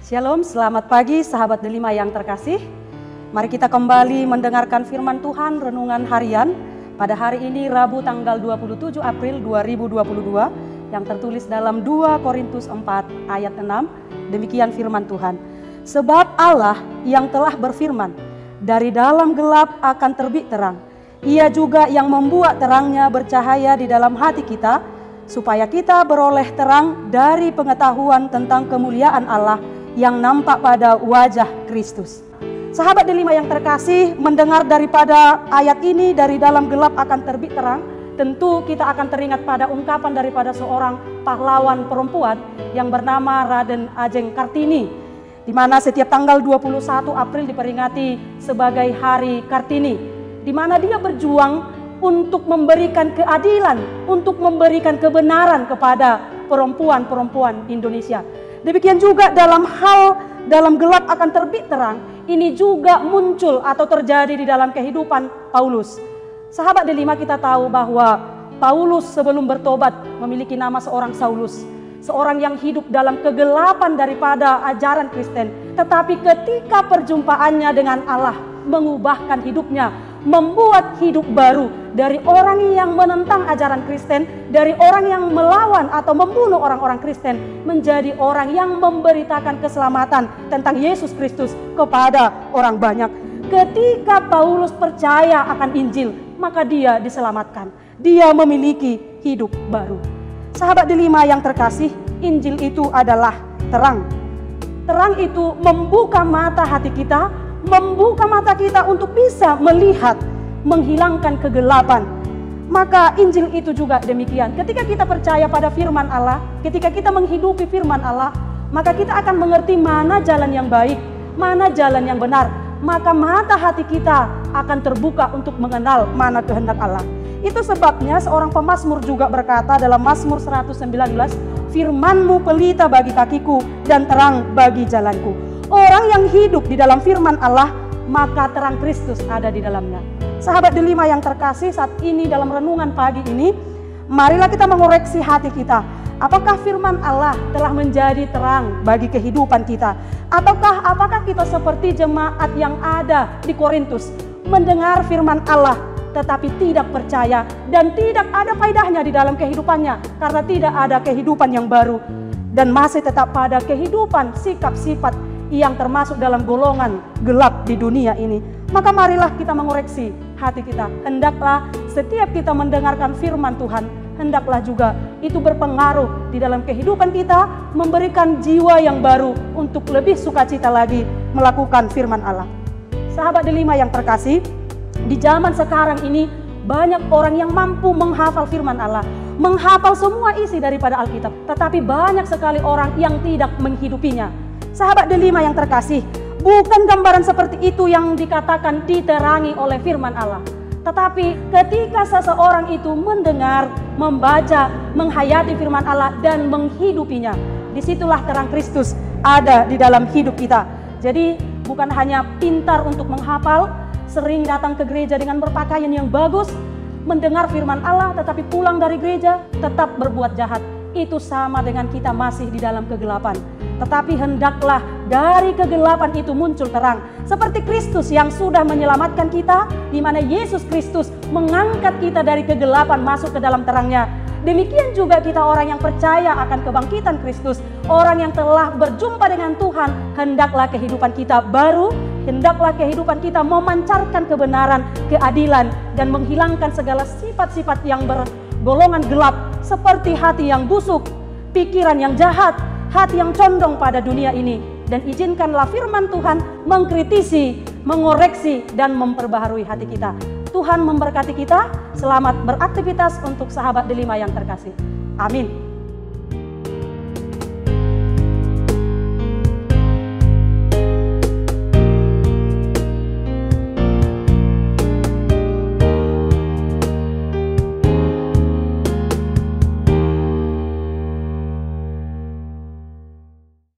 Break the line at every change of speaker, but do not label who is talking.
Shalom, selamat pagi sahabat Delima yang terkasih. Mari kita kembali mendengarkan firman Tuhan renungan harian pada hari ini Rabu tanggal 27 April 2022 yang tertulis dalam 2 Korintus 4 ayat 6. Demikian firman Tuhan. Sebab Allah yang telah berfirman, dari dalam gelap akan terbit terang. Ia juga yang membuat terangnya bercahaya di dalam hati kita, supaya kita beroleh terang dari pengetahuan tentang kemuliaan Allah yang nampak pada wajah Kristus. Sahabat Delima yang terkasih, mendengar daripada ayat ini, dari dalam gelap akan terbit terang, tentu kita akan teringat pada ungkapan daripada seorang pahlawan perempuan yang bernama Raden Ajeng Kartini, di mana setiap tanggal 21 April diperingati sebagai Hari Kartini, di mana dia berjuang untuk memberikan keadilan, untuk memberikan kebenaran kepada perempuan-perempuan Indonesia. Demikian juga dalam gelap akan terbit terang, ini juga muncul atau terjadi di dalam kehidupan Paulus. Sahabat Delima, kita tahu bahwa Paulus sebelum bertobat memiliki nama seorang Saulus, seorang yang hidup dalam kegelapan daripada ajaran Kristen. Tetapi ketika perjumpaannya dengan Allah mengubahkan hidupnya, membuat hidup baru dari orang yang menentang ajaran Kristen, dari orang yang melawan atau membunuh orang-orang Kristen, menjadi orang yang memberitakan keselamatan tentang Yesus Kristus kepada orang banyak. Ketika Paulus percaya akan Injil, maka dia diselamatkan. Dia memiliki hidup baru. Sahabat Delima yang terkasih, Injil itu adalah terang. Terang itu membuka mata hati kita, membuka mata kita untuk bisa melihat, menghilangkan kegelapan. Maka Injil itu juga demikian. Ketika kita percaya pada firman Allah, ketika kita menghidupi firman Allah, maka kita akan mengerti mana jalan yang baik, mana jalan yang benar. Maka mata hati kita akan terbuka untuk mengenal mana kehendak Allah. Itu sebabnya seorang pemazmur juga berkata dalam Mazmur 119, firman-Mu pelita bagi kakiku dan terang bagi jalanku. Orang yang hidup di dalam firman Allah, maka terang Kristus ada di dalamnya. Sahabat Delima yang terkasih, saat ini dalam renungan pagi ini, marilah kita mengoreksi hati kita. Apakah firman Allah telah menjadi terang bagi kehidupan kita? Apakah kita seperti jemaat yang ada di Korintus, mendengar firman Allah tetapi tidak percaya dan tidak ada faedahnya di dalam kehidupannya karena tidak ada kehidupan yang baru dan masih tetap pada kehidupan sikap-sifat yang termasuk dalam golongan gelap di dunia ini. Maka marilah kita mengoreksi hati kita. Hendaklah setiap kita mendengarkan firman Tuhan, hendaklah juga itu berpengaruh di dalam kehidupan kita, memberikan jiwa yang baru untuk lebih sukacita lagi melakukan firman Allah. Sahabat Delima yang terkasih, di zaman sekarang ini banyak orang yang mampu menghafal firman Allah, menghafal semua isi daripada Alkitab, tetapi banyak sekali orang yang tidak menghidupinya. Sahabat Delima yang terkasih, bukan gambaran seperti itu yang dikatakan diterangi oleh firman Allah. Tetapi ketika seseorang itu mendengar, membaca, menghayati firman Allah dan menghidupinya, disitulah terang Kristus ada di dalam hidup kita. Jadi bukan hanya pintar untuk menghafal, sering datang ke gereja dengan berpakaian yang bagus, mendengar firman Allah tetapi pulang dari gereja tetap berbuat jahat. Itu sama dengan kita masih di dalam kegelapan. Tetapi hendaklah dari kegelapan itu muncul terang. Seperti Kristus yang sudah menyelamatkan kita, di mana Yesus Kristus mengangkat kita dari kegelapan masuk ke dalam terangnya. Demikian juga kita orang yang percaya akan kebangkitan Kristus, orang yang telah berjumpa dengan Tuhan, hendaklah kehidupan kita baru, hendaklah kehidupan kita memancarkan kebenaran, keadilan, dan menghilangkan segala sifat-sifat yang bergolongan gelap, seperti hati yang busuk, pikiran yang jahat, hati yang condong pada dunia ini. Dan izinkanlah firman Tuhan mengkritisi, mengoreksi, dan memperbaharui hati kita. Tuhan memberkati kita. Selamat beraktivitas untuk sahabat Delima yang terkasih. Amin.